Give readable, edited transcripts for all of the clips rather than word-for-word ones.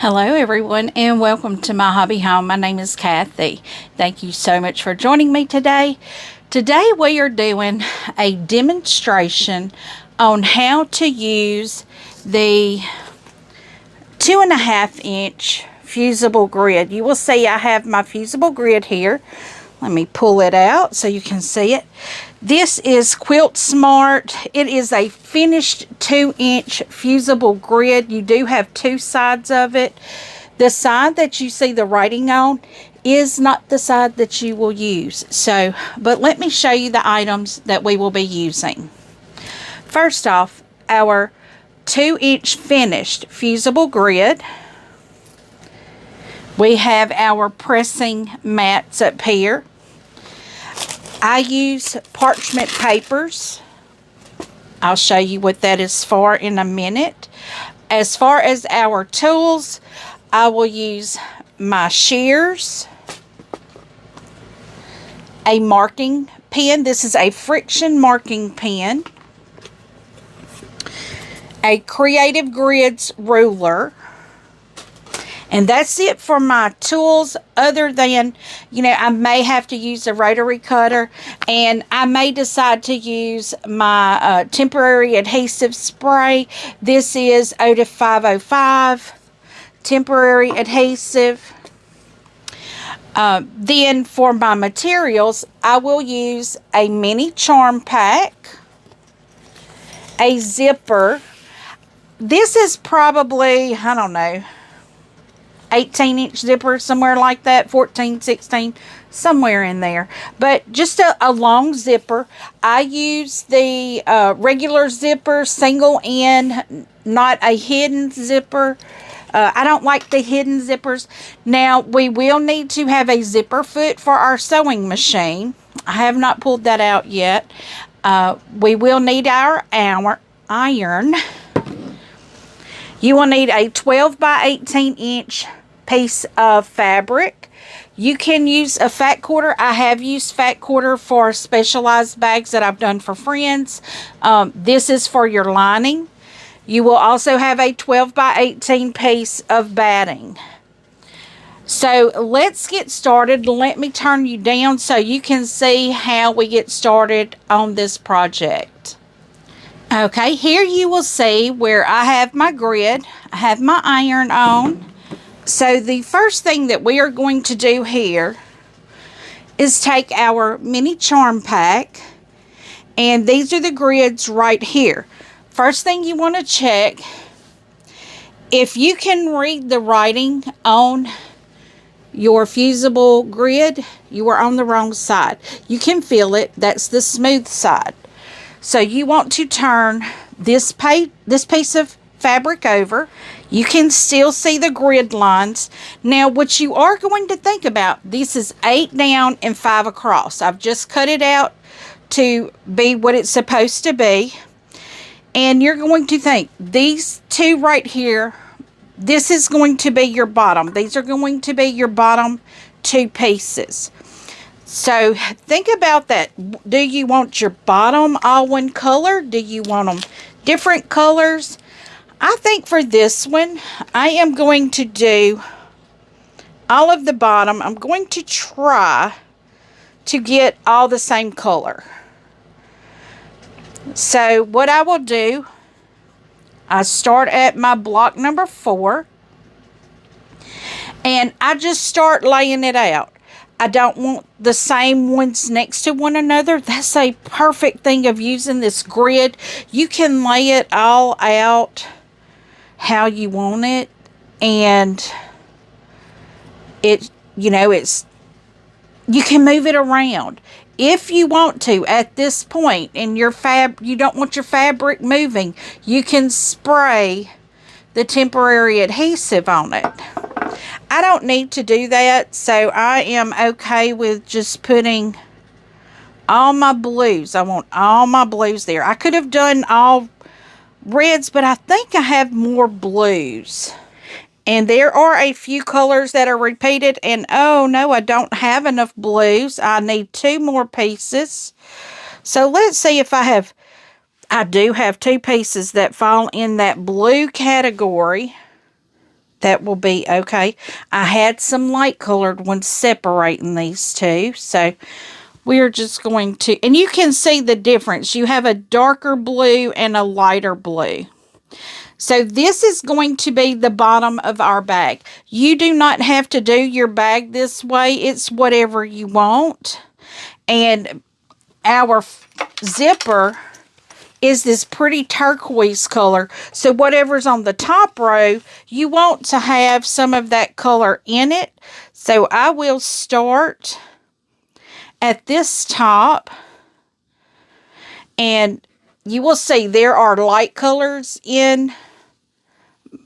Hello everyone and welcome to my hobby home. My name is Cathy. Thank you so much for joining me today. Today we are doing a demonstration on how to use the 2.5-inch fusible grid. You will see I have my fusible grid here. Let me pull it out so you can see it. This is Quilt Smart. It is a finished 2-inch fusible grid. You do have two sides of it. The side that you see the writing on is not the side that you will use. But let me show you the items that we will be using. First off, our 2-inch finished fusible grid. We have our pressing mats up here. I use parchment papers. I'll show you what that is for in a minute. As far as our tools, I will use my shears, a marking pen. This is a friction marking pen, a Creative Grids ruler. And that's it for my tools, other than, I may have to use a rotary cutter, and I may decide to use my temporary adhesive spray. This is OTA 505 temporary adhesive. Then for my materials, I will use a mini charm pack, a zipper. This is probably, I don't know, 18-inch zipper, somewhere like that, 14, 16, somewhere in there. But just a long zipper. I use the regular zipper, single end, not a hidden zipper. I don't like the hidden zippers. Now, we will need to have a zipper foot for our sewing machine. I have not pulled that out yet. We will need our iron. You will need a 12 by 18 inch piece of fabric. You can use a fat quarter. I have used fat quarter for specialized bags that I've done for friends. This is for your lining. You will also have a 12 by 18 piece of batting. So let's get started. Let me turn you down so you can see how we get started on this project. Okay, here you will see where I have my grid. I have my iron on. So the first thing that we are going to do here is take our mini charm pack, and these are the grids right here. First thing you want to check, if you can read the writing on your fusible grid, you are on the wrong side. You can feel it. That's the smooth side. So you want to turn this piece of fabric over. You can still see the grid lines. Now, what you are going to think about, this is 8 down and 5 across. I've just cut it out to be what it's supposed to be. And you're going to think, these two right here, this is going to be your bottom. These are going to be your bottom 2 pieces. So think about that. Do you want your bottom all one color? Do you want them different colors? I think for this one, I am going to do all of the bottom. I'm going to try to get all the same color. So what I will do, I start at my block number 4, and I just start laying it out. I don't want the same ones next to one another. That's a perfect thing of using this grid. You can lay it all out how you want it, and you can move it around if you want to. At this point in your you don't want your fabric moving, you can spray the temporary adhesive on it. I don't need to do that, so I am okay with just putting all my blues. I want all my blues there. I could have done all reds, but I think I have more blues. And there are a few colors that are repeated, and oh no, I don't have enough blues. I need 2 more pieces. So let's see if I do have 2 pieces that fall in that blue category. That will be okay. I had some light colored ones separating these two. So we're just going to, and you can see the difference. You have a darker blue and a lighter blue. So this is going to be the bottom of our bag. You do not have to do your bag this way. It's whatever you want. And our zipper is this pretty turquoise color. So whatever's on the top row, you want to have some of that color in it. So I will start at this top. And you will see there are light colors in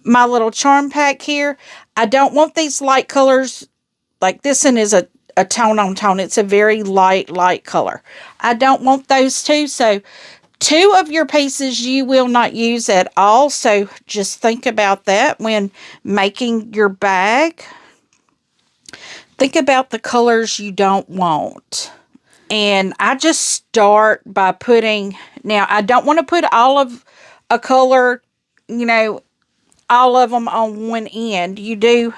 my little charm pack here. I don't want these light colors, like this one is a tone on tone. It's a very light color. I don't want those two. So 2 of your pieces you will not use at all. So just think about that when making your bag. Think about the colors you don't want. And I just start by putting, now I don't want to put all of a color, you know, all of them on one end. You do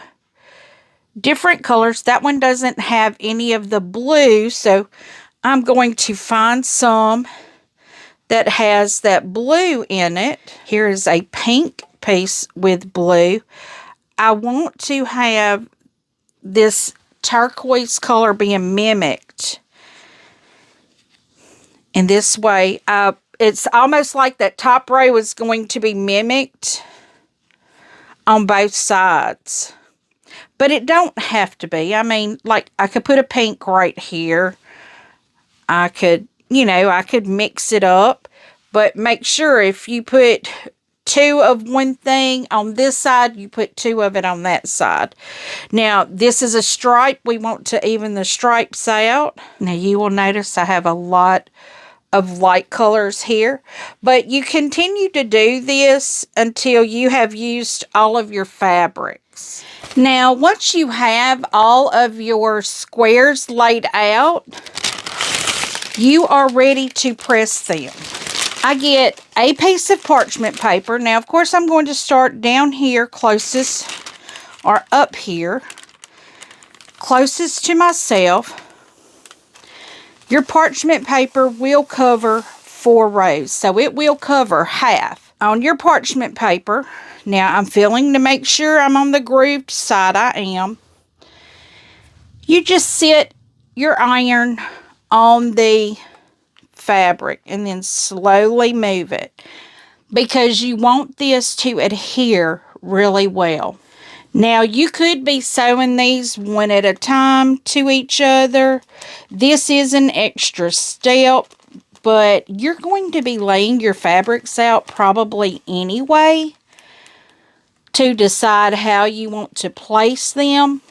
different colors. That one doesn't have any of the blue, so I'm going to find some that has that blue in it. Here is a pink piece with blue. I want to have this turquoise color being mimicked. And this way, it's almost like that top row is going to be mimicked on both sides. But it don't have to be. I mean, like, I could put a pink right here. I could, you know, I could mix it up. But make sure if you put 2 of one thing on this side, you put 2 of it on that side. Now, this is a stripe. We want to even the stripes out. Now, you will notice I have a lot of light colors here. But you continue to do this until you have used all of your fabrics. Now, once you have all of your squares laid out, you are ready to press them. I get a piece of parchment paper. Now, of course, I'm going to start down here closest, or up here, closest to myself. Your parchment paper will cover 4 rows, so it will cover half. On your parchment paper, now I'm feeling to make sure I'm on the grooved side. I am. You just sit your iron on the fabric and then slowly move it, because you want this to adhere really well. Now, you could be sewing these one at a time to each other. This is an extra step, but you're going to be laying your fabrics out probably anyway to decide how you want to place them.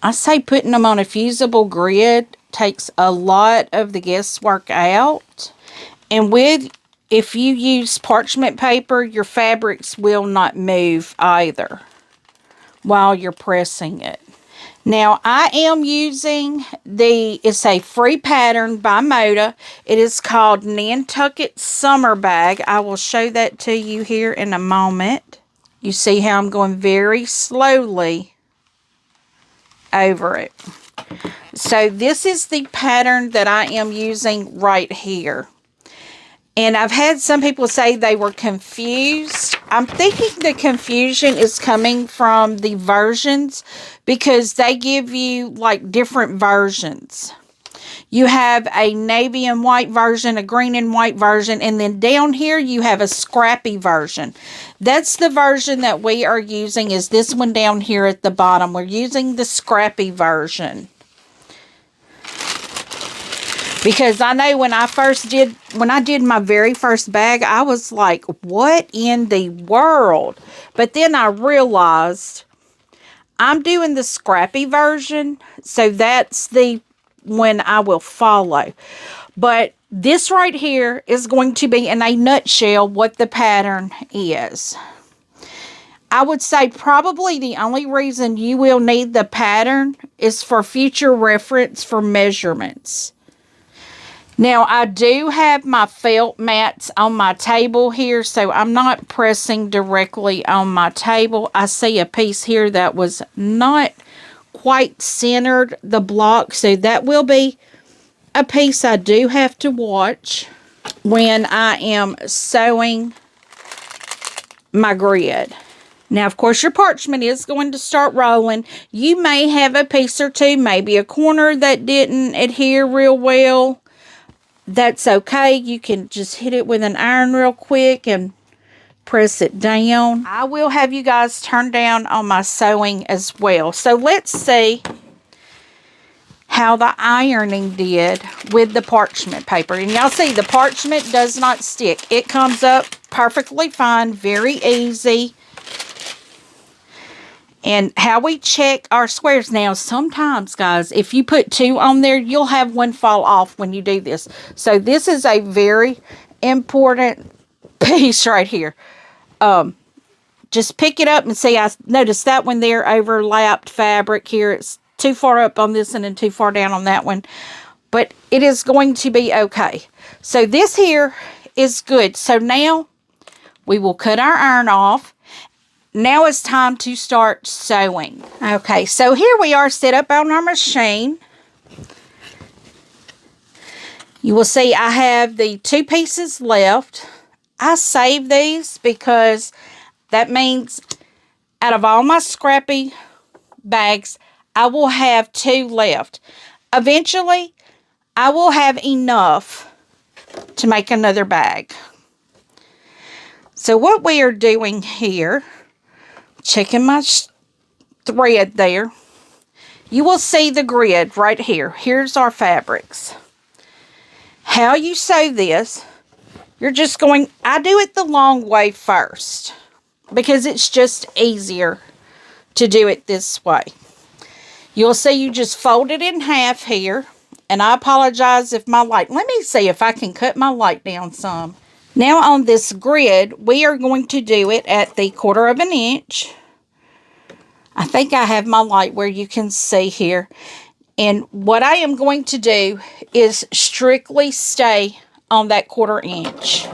I say putting them on a fusible grid takes a lot of the guesswork out. And if you use parchment paper, your fabrics will not move either while you're pressing it. Now, I am using it's a free pattern by Moda. It is called Nantucket Summer Bag. I will show that to you here in a moment. You see how I'm going very slowly over it. So this is the pattern that I am using right here. And I've had some people say they were confused. I'm thinking the confusion is coming from the versions, because they give you like different versions. You have a navy and white version, a green and white version, and then down here you have a scrappy version. That's the version that we are using, is this one down here at the bottom. We're using the scrappy version. Because I know when I did my very first bag, I was like, what in the world? But then I realized I'm doing the scrappy version, so that's the one I will follow. But this right here is going to be, in a nutshell, what the pattern is. I would say probably the only reason you will need the pattern is for future reference for measurements. Now, I do have my felt mats on my table here, so I'm not pressing directly on my table. I see a piece here that was not quite centered the block, so that will be a piece I do have to watch when I am sewing my grid. Now, of course, your parchment is going to start rolling. You may have a piece or two, maybe a corner that didn't adhere real well. That's okay. You can just hit it with an iron real quick and press it down. I will have you guys turn down on my sewing as well. So let's see how the ironing did with the parchment paper. And y'all see the parchment does not stick. It comes up perfectly fine, very easy. And how we check our squares now, sometimes, guys, if you put 2 on there, you'll have one fall off when you do this. So this is a very important piece right here. Just pick it up and see, I noticed that one there overlapped fabric here. It's too far up on this one and too far down on that one. But it is going to be okay. So this here is good. So now we will cut our iron off. Now it's time to start sewing. Okay, so here we are set up on our machine. You will see I have the 2 pieces left. I save these because that means out of all my scrappy bags, I will have 2 left. Eventually, I will have enough to make another bag. So what we are doing here, checking my thread there, you will see the grid right here. Here's our fabrics. How you sew this, you're just going, I do it the long way first because it's just easier to do it this way. You'll see you just fold it in half here, and I apologize if my light, let me see if I can cut my light down some. Now on this grid, we are going to do it at the 1/4 of an inch. I think I have my light where you can see here. And what I am going to do is strictly stay on that 1/4 inch.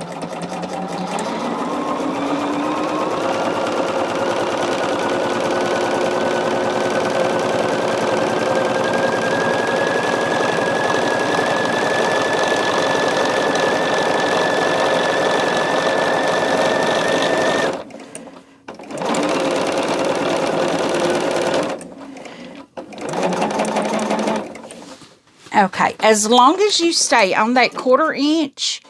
Okay, as long as you stay on that 1/4 inch,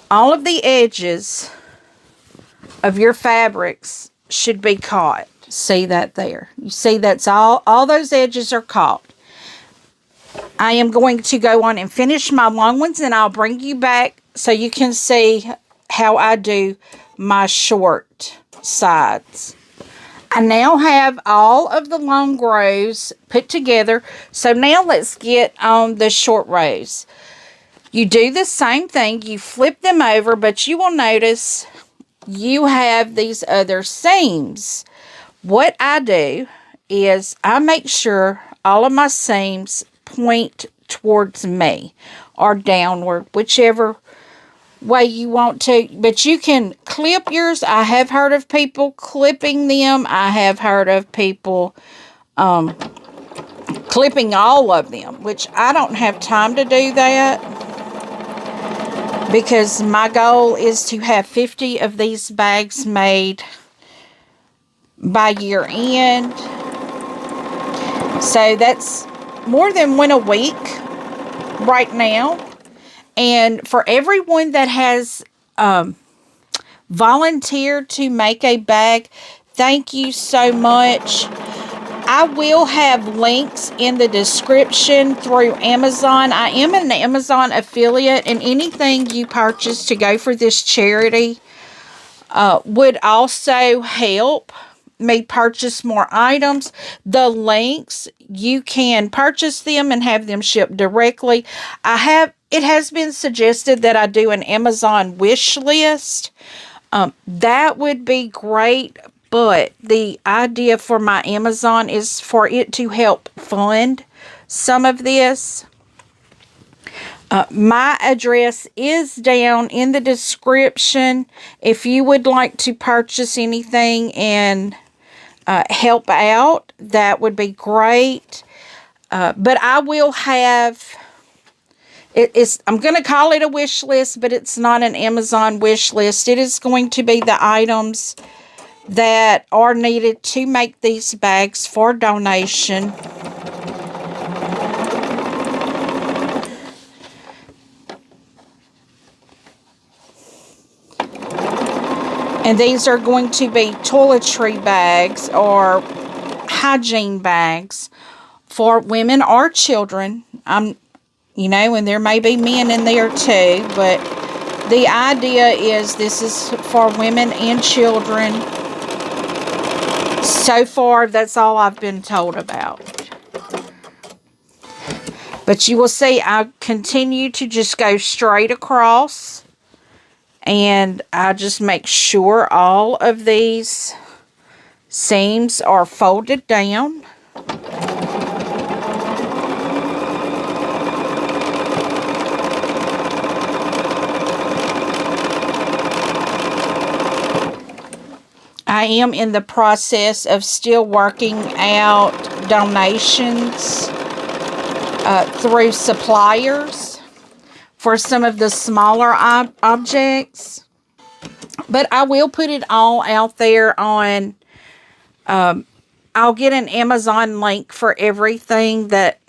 all of the edges of your fabrics should be caught. See that there? You see that's all those edges are caught. I am going to go on and finish my long ones, and I'll bring you back so you can see how I do my short sides. I now have all of the long rows put together. So now let's get on the short rows. You do the same thing. You flip them over, but you will notice you have these other seams. What I do is I make sure all of my seams point towards me or downward, whichever way you want to, but you can clip yours. I have heard of people clipping them. I have heard of people clipping all of them, which I don't have time to do that because my goal is to have 50 of these bags made by year end. So that's more than one a week right now. And for everyone that has volunteered to make a bag, thank you so much. I will have links in the description through Amazon. I am an Amazon affiliate, and anything you purchase to go for this charity would also help me purchase more items. The links, you can purchase them and have them shipped directly. It has been suggested that I do an Amazon wish list. That would be great, but the idea for my Amazon is for it to help fund some of this. My address is down in the description. If you would like to purchase anything and help out, that would be great. But I will have, I'm going to call it a wish list, but it's not an Amazon wish list. It is going to be the items that are needed to make these bags for donation. And these are going to be toiletry bags or hygiene bags for women or children. You know, and there may be men in there too, but the idea is this is for women and children. So far, that's all I've been told about. But you will see I continue to just go straight across. And I just make sure all of these seams are folded down. I am in the process of still working out donations through suppliers for some of the smaller objects. But I will put it all out there on, I'll get an Amazon link for everything that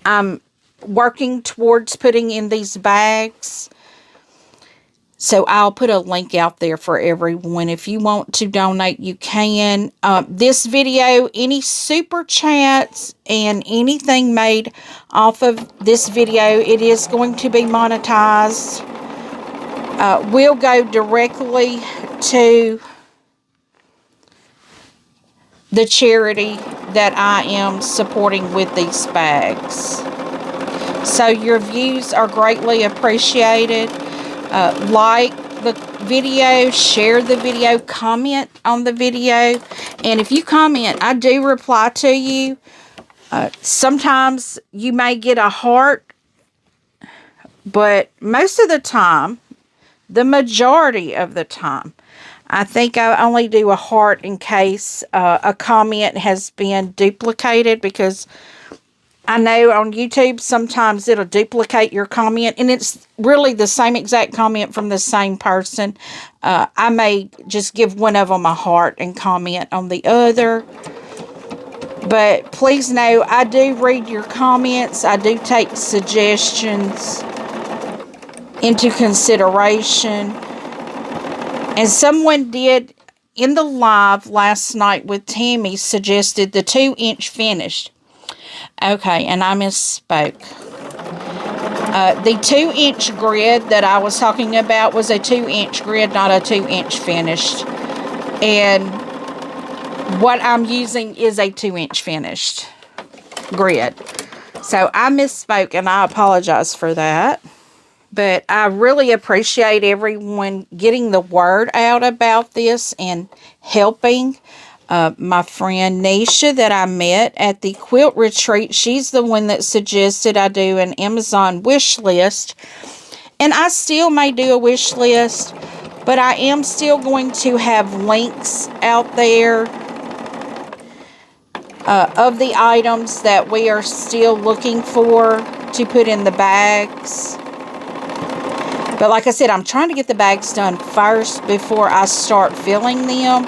I'm working towards putting in these bags. So I'll put a link out there for everyone. If you want to donate, you can. This video, any super chats and anything made off of this video, it is going to be monetized. Will go directly to the charity that I am supporting with these bags. So your views are greatly appreciated. Like the video, share the video, comment on the video. And if you comment, I do reply to you. Sometimes you may get a heart, but most of the time, the majority of the time, I think I only do a heart in case a comment has been duplicated, because I know on YouTube sometimes it'll duplicate your comment and it's really the same exact comment from the same person. I may just give one of them a heart and comment on the other. But please know, I do read your comments. I do take suggestions into consideration. And someone did in the live last night with Tammy suggested the 2-inch finished. Okay, and I misspoke. The 2-inch grid that I was talking about was a 2-inch grid, not a 2-inch finished. And what I'm using is a 2-inch finished grid. So I misspoke and I apologize for that. But I really appreciate everyone getting the word out about this and helping. My friend Nisha that I met at the quilt retreat, she's the one that suggested I do an Amazon wish list. And I still may do a wish list, but I am still going to have links out there of the items that we are still looking for to put in the bags. But like I said, I'm trying to get the bags done first before I start filling them.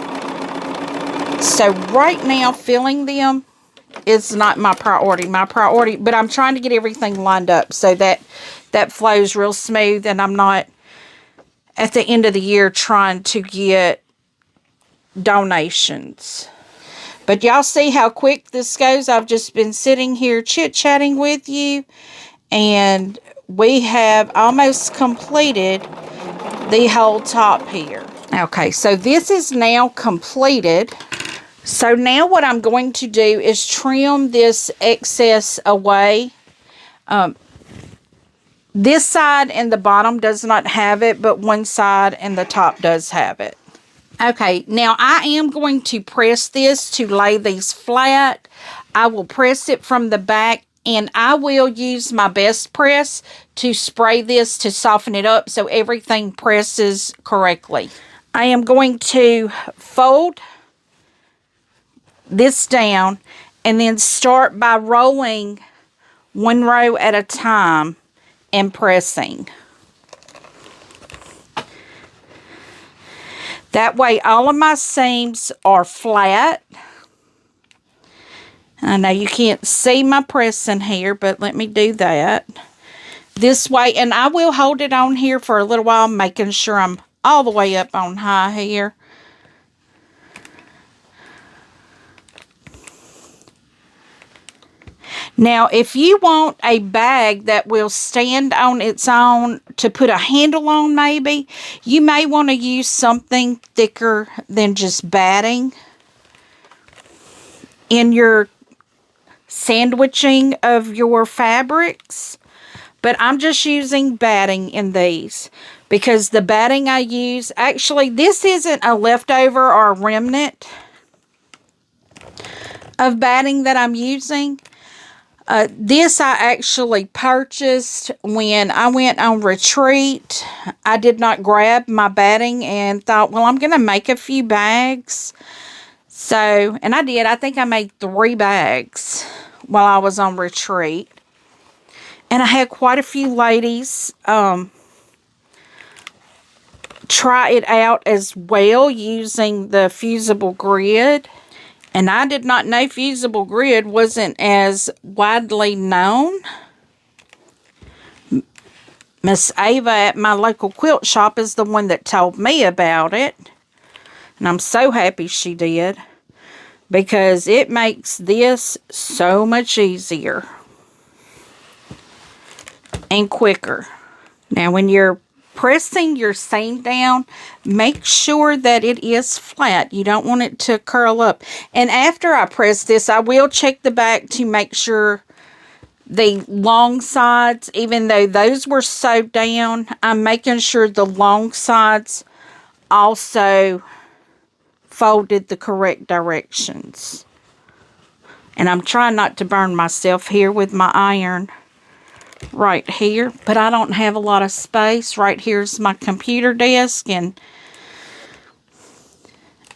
So right now, filling them is not my priority. But I'm trying to get everything lined up so that flows real smooth. And I'm not at the end of the year trying to get donations. But y'all see how quick this goes. I've just been sitting here chit-chatting with you. And we have almost completed the whole top here. Okay, so this is now completed. So now what I'm going to do is trim this excess away. This side and the bottom does not have it, but one side and the top does have it. Okay, now I am going to press this to lay these flat. I will press it from the back and I will use my best press to spray this to soften it up so everything presses correctly. I am going to fold this down and then start by rolling one row at a time and pressing. That way all of my seams are flat. I know you can't see my pressing here, but let me do that this way. And I will hold it on here for a little while, making sure I'm all the way up on high here. Now, if you want a bag that will stand on its own to put a handle on maybe, you may want to use something thicker than just batting in your sandwiching of your fabrics. But I'm just using batting in these because the batting I use, actually this isn't a leftover or a remnant of batting that I'm using. This I actually purchased when I went on retreat. I did not grab my batting and thought, well, I'm going to make a few bags. So, and I did. I think I made 3 bags while I was on retreat. And I had quite a few ladies try it out as well using the Fusible grid. And I did not know Fusible grid wasn't as widely known. Miss Ava at my local quilt shop is the one that told me about it. And I'm so happy she did, because it makes this so much easier and quicker. Now, when you're pressing your seam down, make sure that it is flat. You don't want it to curl up. And after I press this, I will check the back to make sure the long sides, even though those were sewed down, I'm making sure the long sides also folded the correct directions. And I'm trying not to burn myself here with my iron right here, but I don't have a lot of space. Right here's my computer desk, and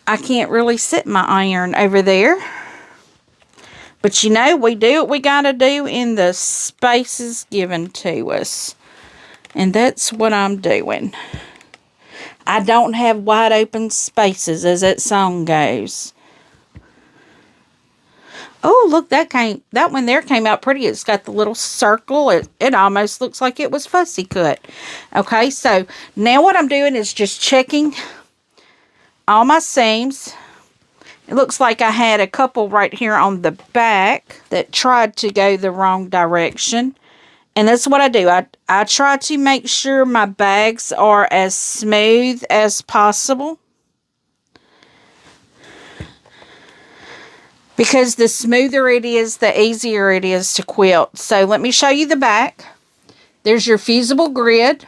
I can't really sit my iron over there. But you know, we do what we gotta do in the spaces given to us. And that's what I'm doing. I don't have wide open spaces, as that song goes. Oh, look, that one there came out pretty. It's got the little circle. It almost looks like it was fussy cut. Okay, so now what I'm doing is just checking all my seams. It looks like I had a couple right here on the back that tried to go the wrong direction. And that's what I do. I try to make sure my bags are as smooth as possible, because the smoother it is, the easier it is to quilt. So let me show you the back. There's your Fusible grid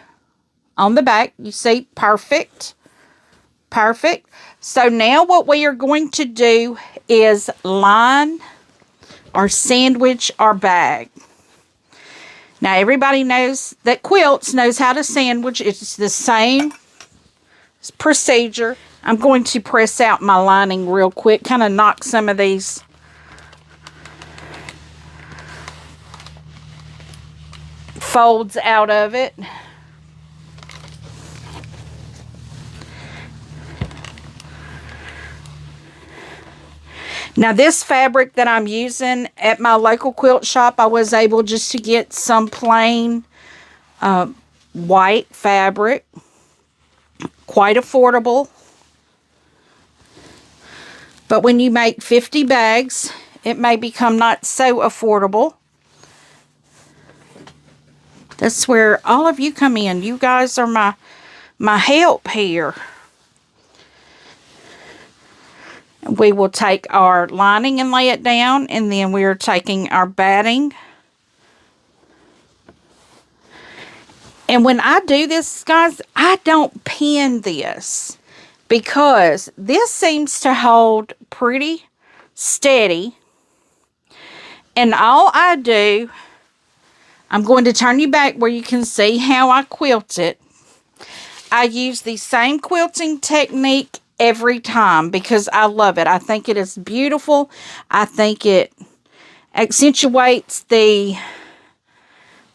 on the back. You see, perfect. Perfect. So now what we are going to do is line or sandwich our bag. Now everybody knows that quilts knows how to sandwich. It's the same procedure. I'm going to press out my lining real quick, kind of knock some of these folds out of it. Now this fabric that I'm using at my local quilt shop, I was able just to get some plain white fabric. Quite affordable. But when you make 50 bags, it may become not so affordable. That's where all of you come in. You guys are my help here. We will take our lining and lay it down, and then we are taking our batting. And when I do this, guys, I don't pin this, because this seems to hold pretty steady. And all I do, I'm going to turn you back where you can see how I quilt it. I use the same quilting technique every time because I love it. I think it is beautiful. I think it accentuates the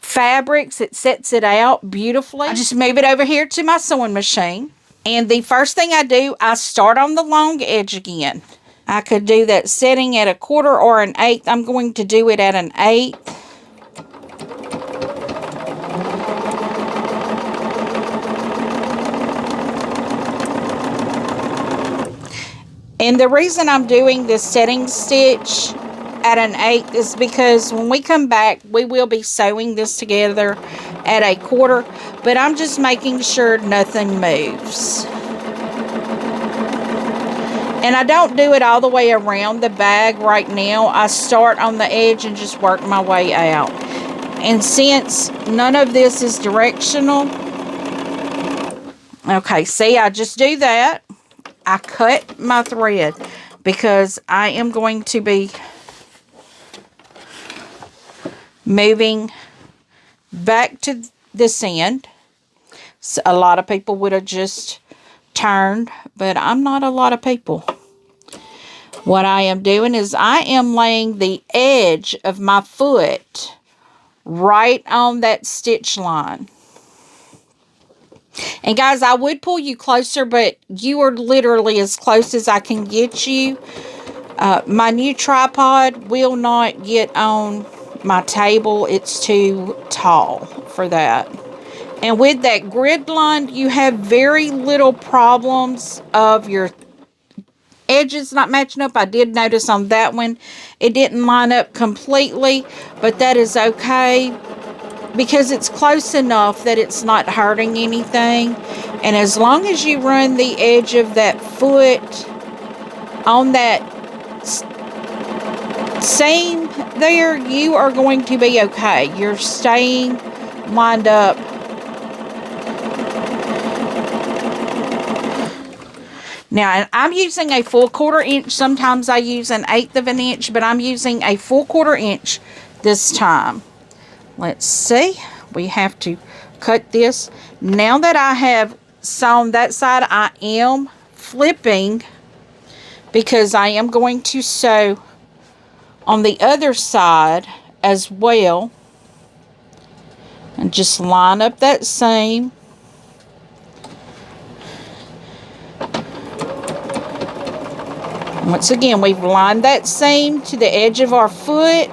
fabrics. It sets it out beautifully. I just move it over here to my sewing machine. And the first thing I do, I start on the long edge again. I could do that setting at 1/4 or an 1/8. I'm going to do it at an 1/8. And the reason I'm doing this setting stitch at an 1/8 is because when we come back, we will be sewing this together at 1/4, but I'm just making sure nothing moves. And I don't do it all the way around the bag right now. I start on the edge and just work my way out. And since none of this is directional, okay, see, I just do that. I cut my thread because I am going to be moving back to this end. So a lot of people would have just turned, but I'm not a lot of people. What I am doing is I am laying the edge of my foot right on that stitch line. And guys, I would pull you closer, but you are literally as close as I can get you. My new tripod will not get on my table. It's too tall for that. And with that grid line, you have very little problems of your edges not matching up. I did notice on that one, it didn't line up completely, but that is okay because it's close enough that it's not hurting anything. And as long as you run the edge of that foot on that seam there, you are going to be okay. You're staying lined up. Now, I'm using a full 1/4 inch. Sometimes I use an 1/8 of an inch, but I'm using a full 1/4 inch this time. Let's see. We have to cut this. Now that I have sewn that side, I am flipping because I am going to sew on the other side as well. And just line up that seam. Once again, we've lined that seam to the edge of our foot.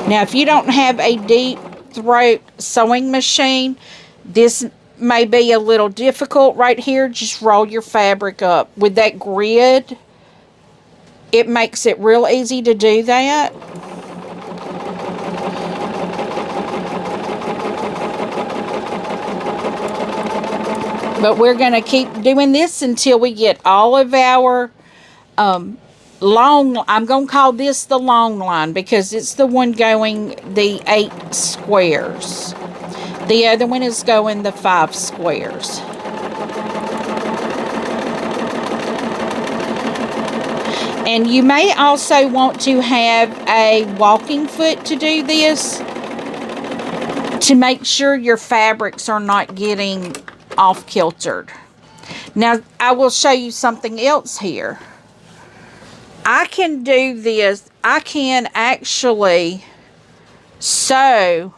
Now, if you don't have a deep throat sewing machine, this may be a little difficult right here. Just roll your fabric up. With that grid, it makes it real easy to do that. But we're going to keep doing this until we get all of our long, I'm going to call this the long line because it's the one going the 8 squares. The other one is going the 5 squares. And you may also want to have a walking foot to do this to make sure your fabrics are not getting off kiltered. Now, I will show you something else here. I can do this. I can actually sew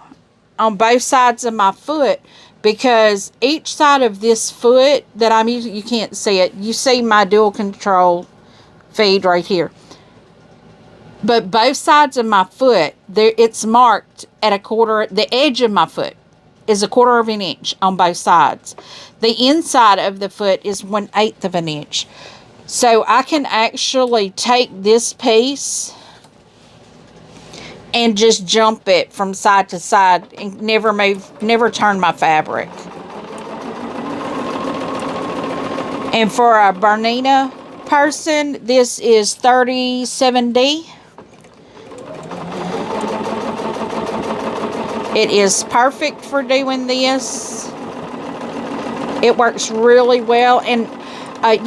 on both sides of my foot because each side of this foot that I'm using, you can't see it. You see my dual control feed right here. But both sides of my foot, there it's marked at 1/4, the edge of my foot is 1/4 of an inch on both sides. The inside of the foot is 1/8 of an inch. So I can actually take this piece and just jump it from side to side and never move, never turn my fabric. And for a Bernina person, this is 37D. It is perfect for doing this. It works really well. And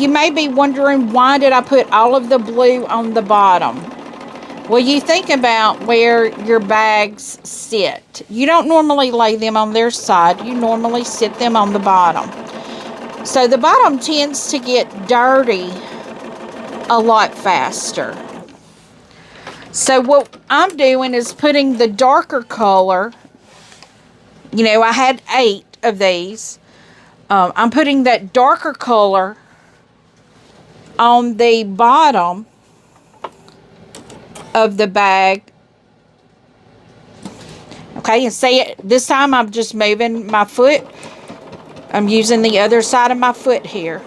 you may be wondering, why did I put all of the blue on the bottom? Well, you think about where your bags sit. You don't normally lay them on their side. You normally sit them on the bottom. So the bottom tends to get dirty a lot faster. So what I'm doing is putting the darker color. You know, I had 8 of these. I'm putting that darker color on the bottom of the bag. Okay, and see it this time I'm just moving my foot. I'm using the other side of my foot here.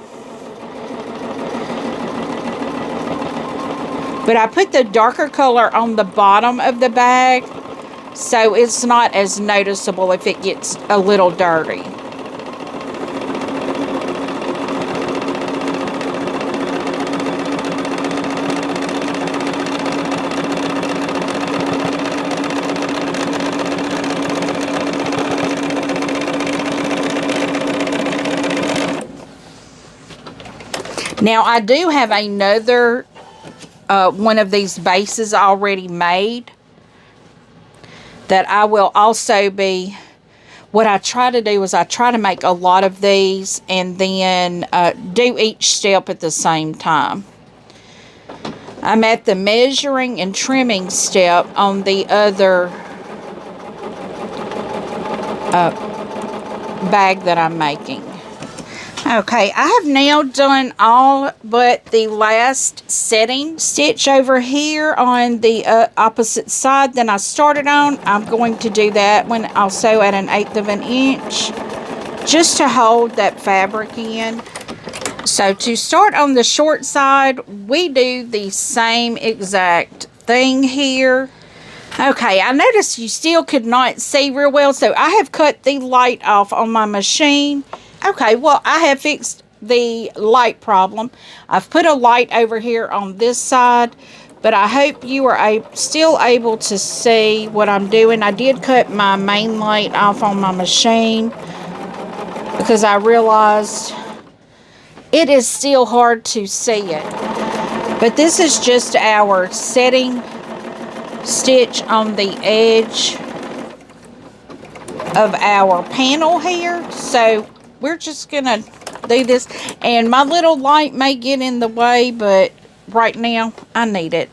But I put the darker color on the bottom of the bag so it's not as noticeable if it gets a little dirty. Now, I do have another one of these bases already made that I will also be, what I try to do is I try to make a lot of these and then do each step at the same time. I'm at the measuring and trimming step on the other bag that I'm making. Okay, I have now done all but the last setting stitch over here on the opposite side that I started on. I'm going to do that one also at 1/8 of an inch just to hold that fabric in. So to start on the short side, we do the same exact thing here. Okay, I noticed you still could not see real well, so I have cut the light off on my machine. Okay, well, I have fixed the light problem. I've put a light over here on this side, but I hope you are still able to see what I'm doing. I did cut my main light off on my machine because I realized it is still hard to see it. But this is just our setting stitch on the edge of our panel here. So we're just gonna do this, and my little light may get in the way, but right now I need it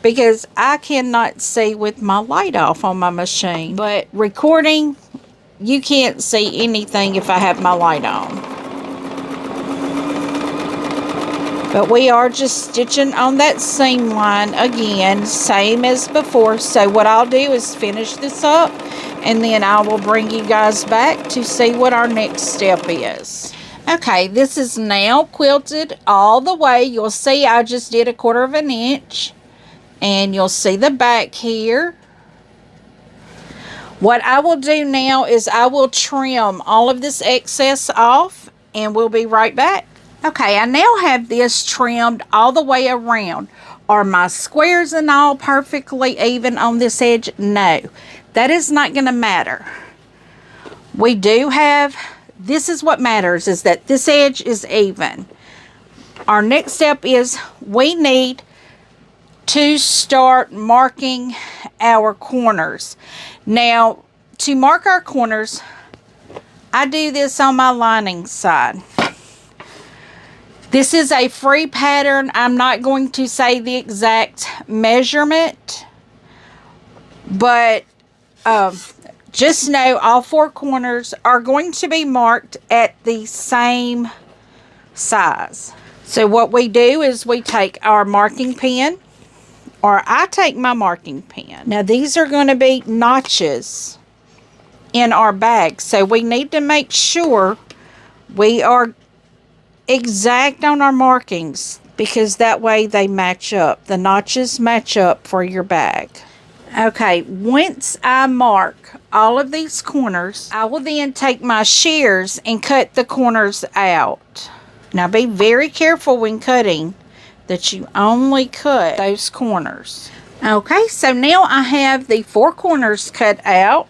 because I cannot see with my light off on my machine. But recording, you can't see anything if I have my light on. But we are just stitching on that seam line again, same as before. So what I'll do is finish this up, and then I will bring you guys back to see what our next step is. Okay, this is now quilted all the way. You'll see I just did 1/4 of an inch, and you'll see the back here. What I will do now is I will trim all of this excess off, and we'll be right back. Okay, I now have this trimmed all the way around. Are my squares and all perfectly even on this edge? No, that is not going to matter. We do have, this is what matters, is that this edge is even. Our next step is we need to start marking our corners. Now, to mark our corners, I do this on my lining side. This is a free pattern. I'm not going to say the exact measurement, but just know all 4 corners are going to be marked at the same size. So what we do is we take our marking pen, or I take my marking pen. Now these are going to be notches in our bag, so we need to make sure we are exact on our markings, because that way they match up. The notches match up for your bag. Okay, once I mark all of these corners, I will then take my shears and cut the corners out. Now be very careful when cutting that you only cut those corners. Okay, so now I have the 4 corners cut out.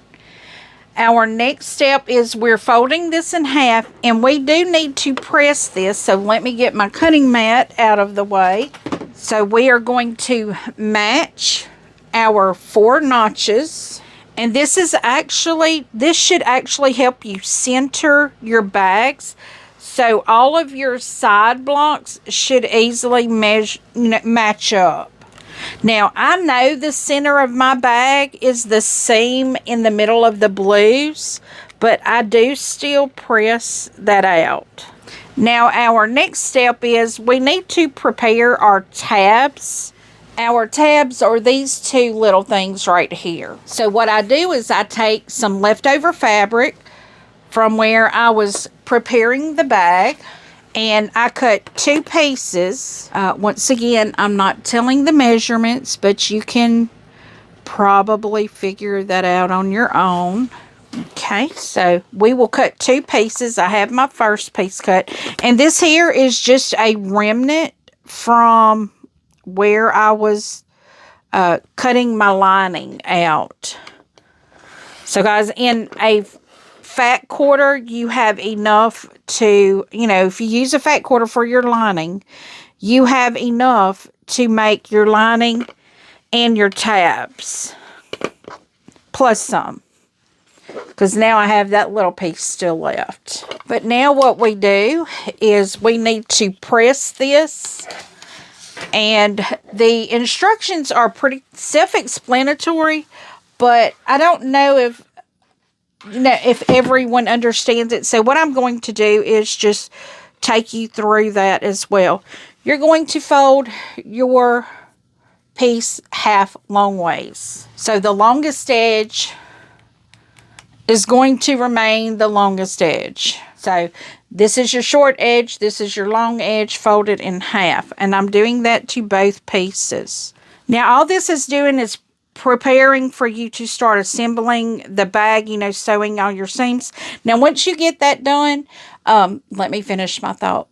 Our next step is we're folding this in half, and we do need to press this, so let me get my cutting mat out of the way So we are going to match our 4 notches. And this should actually help you center your bags. So all of your side blocks should easily match up. Now, I know the center of my bag is the seam in the middle of the blues, but I do still press that out. Now, our next step is we need to prepare our tabs. Our tabs are these 2 little things right here. So what I do is I take some leftover fabric from where I was preparing the bag, and I cut 2 pieces. Once again, I'm not telling the measurements, but you can probably figure that out on your own. Okay, so we will cut 2 pieces. I have my first piece cut, and this here is just a remnant from where I was cutting my lining out. So guys, in a fat quarter, you have enough to, if you use a fat quarter for your lining, you have enough to make your lining and your tabs, plus some, because now I have that little piece still left. But now what we do is we need to press this, and the instructions are pretty self-explanatory, but I don't know if everyone understands it. So what I'm going to do is just take you through that as well. You're going to fold your piece half long ways. So the longest edge is going to remain the longest edge. So this is your short edge, this is your long edge folded in half. And I'm doing that to both pieces. Now all this is doing is preparing for you to start assembling the bag, sewing all your seams. Now, once you get that done, let me finish my thought.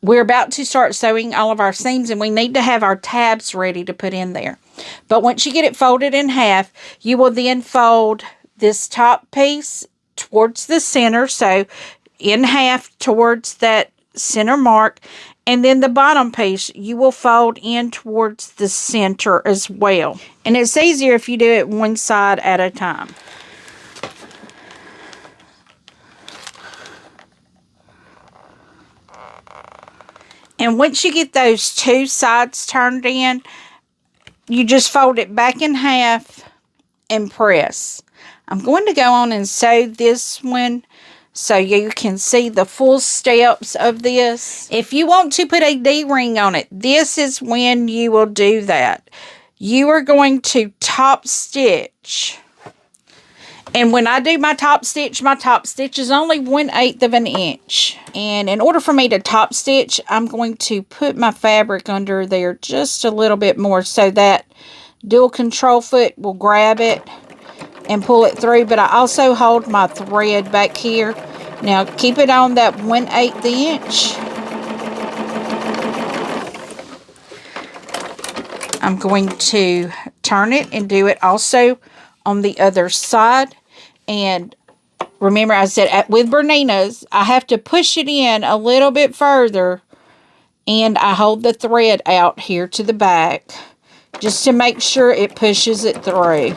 We're about to start sewing all of our seams, and we need to have our tabs ready to put in there. But once you get it folded in half, you will then fold this top piece towards the center, so in half towards that center mark, and then the bottom piece you will fold in towards the center as well. And it's easier if you do it one side at a time. And once you get those 2 sides turned in, you just fold it back in half and press. I'm going to go on and sew this one so you can see the full steps of this. If you want to put a D-ring on it, this is when you will do that. You are going to top stitch. And when I do my top stitch is only 1/8 of an inch. And in order for me to top stitch, I'm going to put my fabric under there just a little bit more so that dual control foot will grab it and pull it through. But I also hold my thread back here. Now keep it on that 1/8 inch. I'm going to turn it and do it also on the other side. And remember, I said with Berninas, I have to push it in a little bit further, and I hold the thread out here to the back just to make sure it pushes it through.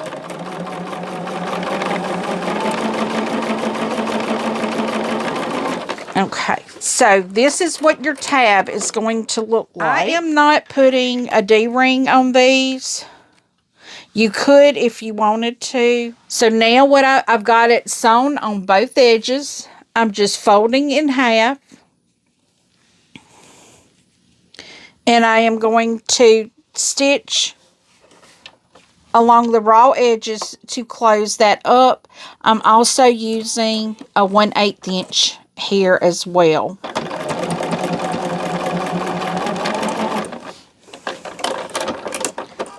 Okay, so this is what your tab is going to look like. I am not putting a D-ring on these. You could if you wanted to. So now what I've got it sewn on both edges. I'm just folding in half. And I am going to stitch along the raw edges to close that up. I'm also using a 1/8 inch here as well.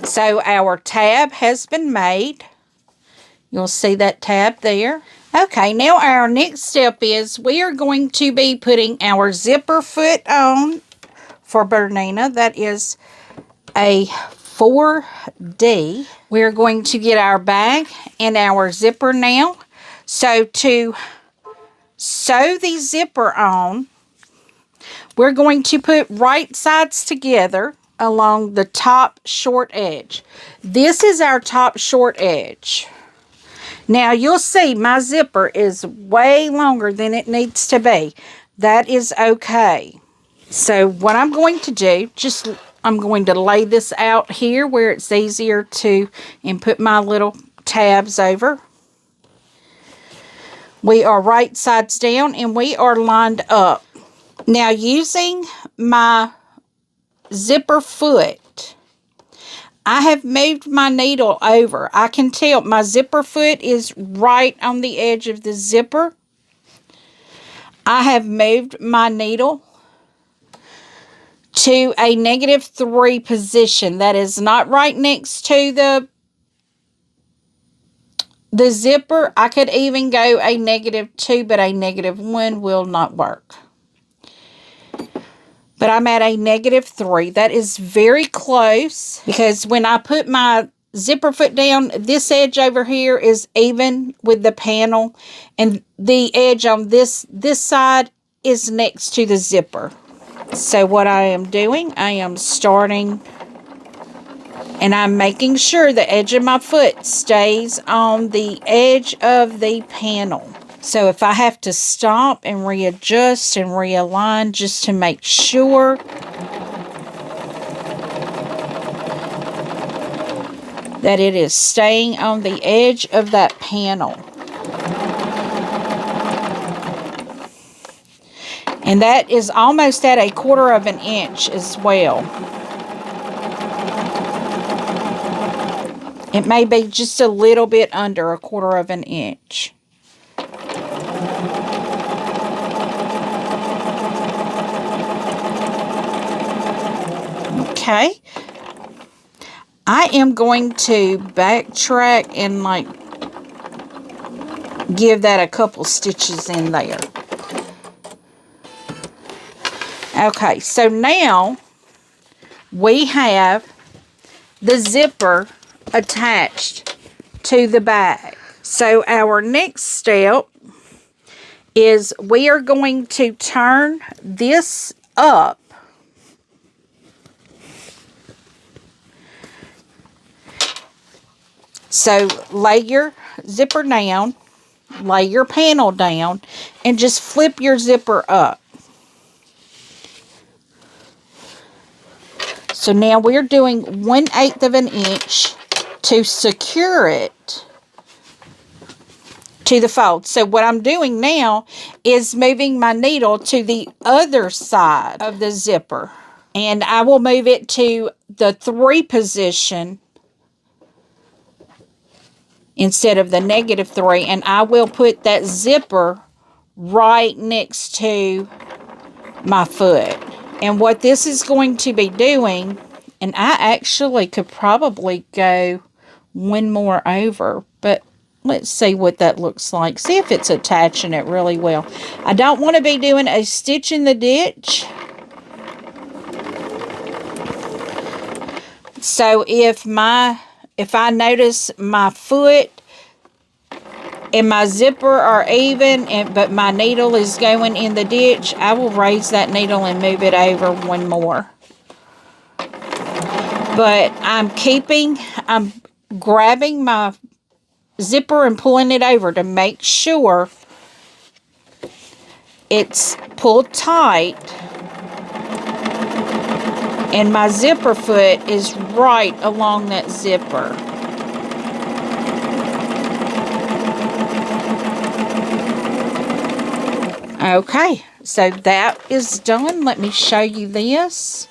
So our tab has been made. You'll see that tab there. Okay, now our next step is we are going to be putting our zipper foot on for Bernina. That is a 4D. We're going to get our bag and our zipper now. So to sew the zipper on, we're going to put right sides together. along the top short edge. This is our top short edge. Now you'll see my zipper is way longer than it needs to be. That is okay. So what I'm going to do, I'm going to lay this out here where it's easier to, and put my little tabs over. We are right sides down and we are lined up. Now using my zipper foot, I have moved my needle over. I can tell my zipper foot is right on the edge of the zipper. I have moved my needle to a -3 position. That is not right next to the zipper. I could even go a -2, but a -1 will not work. But I'm at a -3. That is very close, because when I put my zipper foot down, this edge over here is even with the panel, and the edge on this side is next to the zipper. So what I am doing, I am starting, and I'm making sure the edge of my foot stays on the edge of the panel. So if I have to stop and readjust and realign just to make sure that it is staying on the edge of that panel. And that is almost at a 1/4 inch as well. It may be just a little bit under a 1/4 inch. Okay. I am going to backtrack and give that a couple stitches in there. Okay, so now we have the zipper attached to the bag. So our next step is we are going to turn this up. So lay your zipper down, lay your panel down, and just flip your zipper up. So now we're doing 1/8 inch to secure it to the fold. So what I'm doing now is moving my needle to the other side of the zipper. And I will move it to the 3 position instead of the -3. And I will put that zipper right next to my foot. And what this is going to be doing, and I actually could probably go one more over, but let's see what that looks like. See if it's attaching it really well. I don't want to be doing a stitch in the ditch. So if I notice my foot and my zipper are even, but my needle is going in the ditch, I will raise that needle and move it over one more. But I'm grabbing my zipper and pulling it over to make sure it's pulled tight and my zipper foot is right along that zipper. Okay, so that is done. Let me show you this.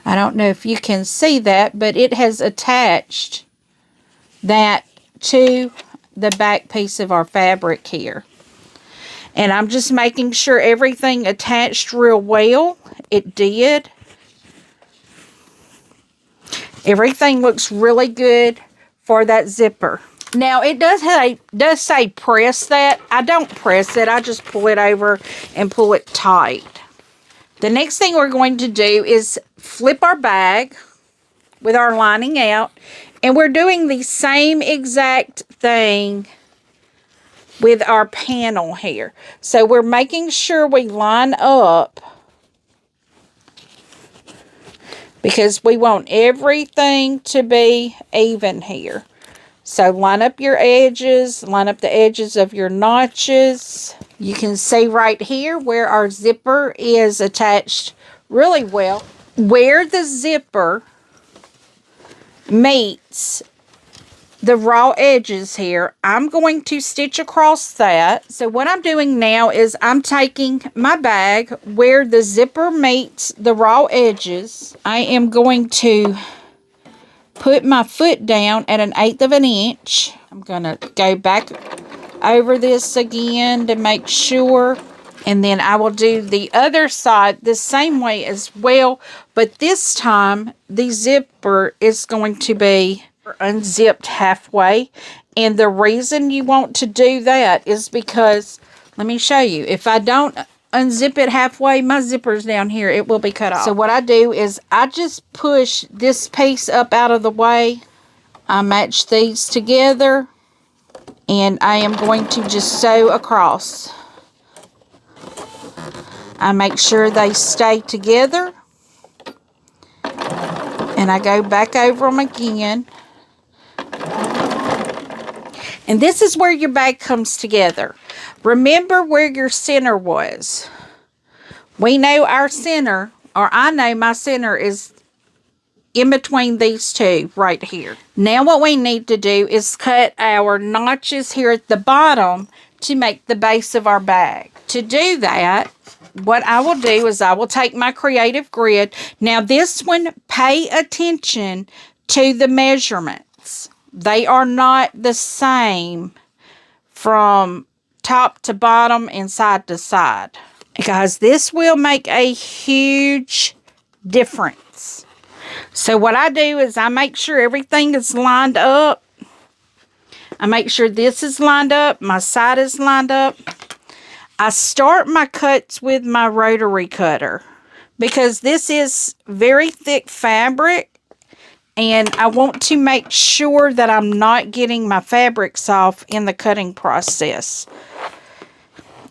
I don't know if you can see that, but it has attached that to the back piece of our fabric here. And I'm just making sure everything attached real well. It did. Everything looks really good for that zipper. Now, it does say press that. I don't press it. I just pull it over and pull it tight. The next thing we're going to do is flip our bag with our lining out. And we're doing the same exact thing with our panel here. So we're making sure we line up because we want everything to be even here. So line up your edges, line up the edges of your notches. You can see right here where our zipper is attached really well. Where the zipper meets the raw edges here, I'm going to stitch across that. So what I'm doing now is I'm taking my bag where the zipper meets the raw edges. I am going to put my foot down at 1/8 of an inch. I'm going to go back over this again to make sure. And then I will do the other side the same way as well. But this time, the zipper is going to be unzipped halfway. And the reason you want to do that is because, let me show you. If I don't unzip it halfway, my zipper's down here. It will be cut off. So what I do is I just push this piece up out of the way. I match these together. And I am going to just sew across. I make sure they stay together. And I go back over them again. And this is where your bag comes together. Remember where your center was. We know our center, or I know my center is in between these two right here. Now what we need to do is cut our notches here at the bottom to make the base of our bag. To do that, what I will do is I will take my creative grid. Now this one, pay attention to the measurements. They are not the same from top to bottom and side to side. Guys, this will make a huge difference. So what I do is I make sure everything is lined up. I make sure this is lined up. My side is lined up. I start my cuts with my rotary cutter because this is very thick fabric. And I want to make sure that I'm not getting my fabrics off in the cutting process.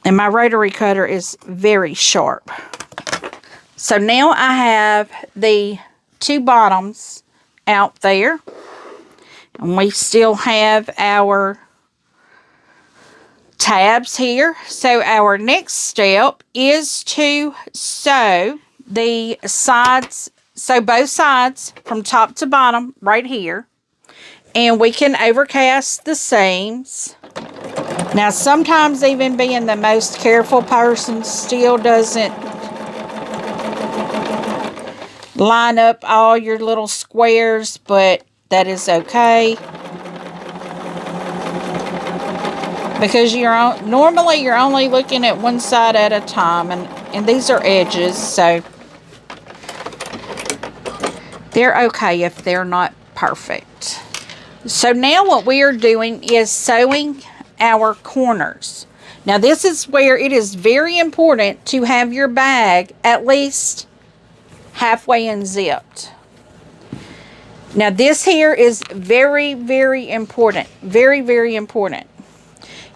And my rotary cutter is very sharp. So now I have the two bottoms out there. And we still have our tabs here. So our next step is to sew the sides. So both sides from top to bottom right here. And we can overcast the seams. Now sometimes even being the most careful person still doesn't line up all your little squares, but that is okay. Because normally you're only looking at one side at a time, and these are edges, so they're okay if they're not perfect. So now what we are doing is sewing our corners. Now this is where it is very important to have your bag at least halfway unzipped. Now this here is very, very important. Very, very important.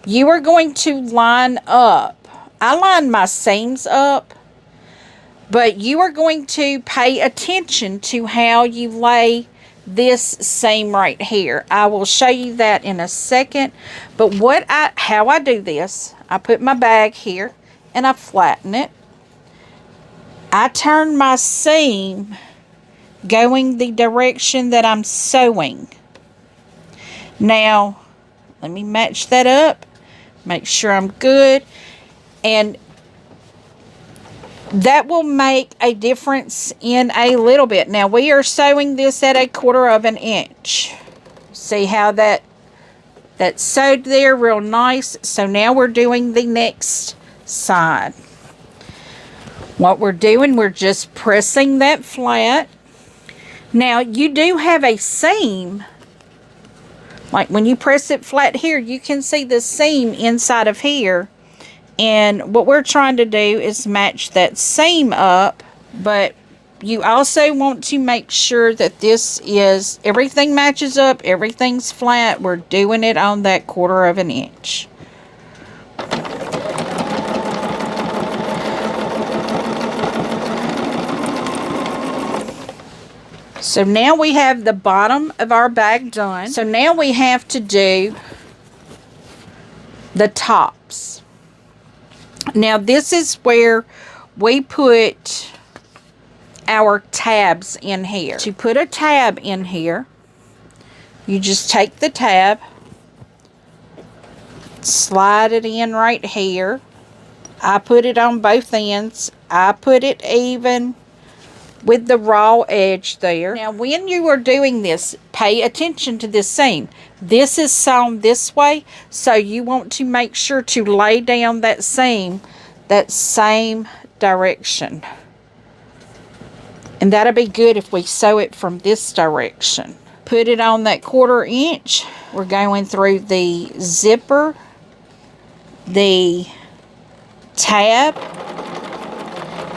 You are going to line up. I line my seams up. But you are going to pay attention to how you lay this seam right here. I will show you that in a second. But how I do this, I put my bag here and I flatten it. I turn my seam going the direction that I'm sewing. Now, let me match that up. Make sure I'm good. And that will make a difference in a little bit. Now we are sewing this at 1/4 of an inch. See how that's sewed there real nice. So now we're doing the next side. What we're doing, we're just pressing that flat. Now you do have a seam. Like when you press it flat here, you can see the seam inside of here. And what we're trying to do is match that seam up, but you also want to make sure that everything matches up, everything's flat. We're doing it on that 1/4 of an inch. So now we have the bottom of our bag done. So now we have to do the tops. Now this is where we put our tabs in here. To put a tab in here, you just take the tab, slide it in right here. I put it on both ends. I put it even with the raw edge there. Now when you are doing this, pay attention to this seam. This is sewn this way, so you want to make sure to lay down that seam that same direction. And that'll be good if we sew it from this direction. Put it on that 1/4 inch. We're going through the zipper, the tab,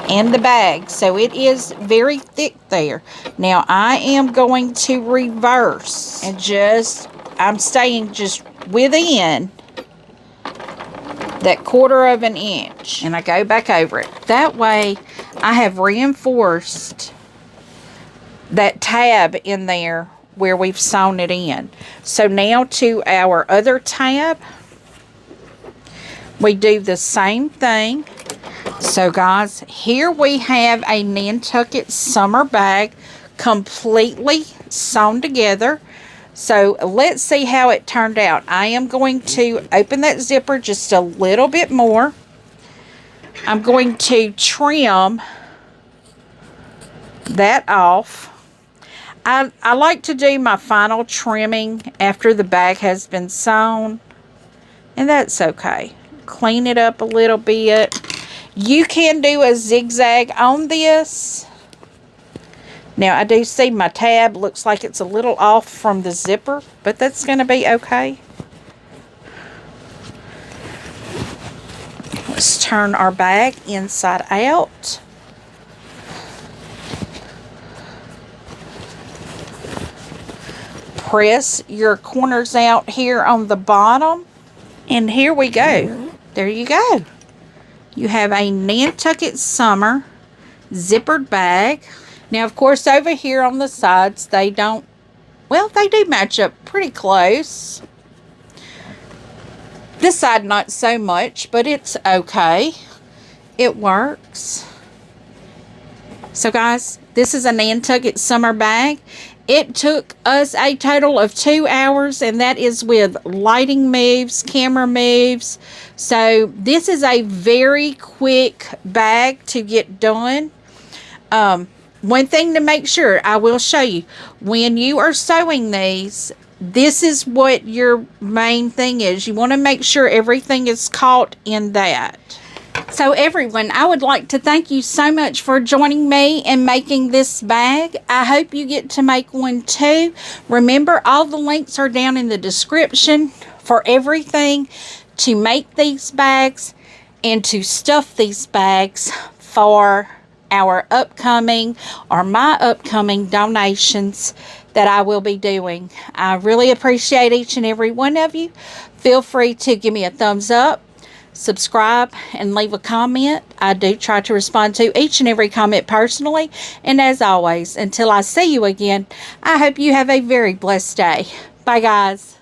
and the bag. So it is very thick there. Now I am going to reverse and I'm staying just within that 1/4 of an inch, and I go back over it. That way I have reinforced that tab in there where we've sewn it in. So now to our other tab, we do the same thing. So guys, here we have a Nantucket summer bag completely sewn together. So let's see how it turned out. I am going to open that zipper just a little bit more. I'm going to trim that off. I like to do my final trimming after the bag has been sewn, and that's okay. Clean it up a little bit. You can do a zigzag on this. Now I do see my tab looks like it's a little off from the zipper, but that's going to be okay. Let's turn our bag inside out. Press your corners out here on the bottom, and here we go. There you go. You have a Nantucket summer zippered bag. Now of course over here on the sides they don't, well, they do match up pretty close. This side not so much, but it's okay. It works. So guys, this is a Nantucket summer bag. It took us a total of 2 hours, and that is with lighting moves, camera moves. So this is a very quick bag to get done. One thing to make sure, I will show you, when you are sewing these, this is what your main thing is. You want to make sure everything is caught in that. So everyone, I would like to thank you so much for joining me in making this bag. I hope you get to make one too. Remember, all the links are down in the description for everything to make these bags and to stuff these bags for our upcoming or my upcoming donations that I will be doing. I really appreciate each and every one of you. Feel free to give me a thumbs up, subscribe, and leave a comment. I do try to respond to each and every comment personally. And as always, until I see you again, I hope you have a very blessed day. Bye guys.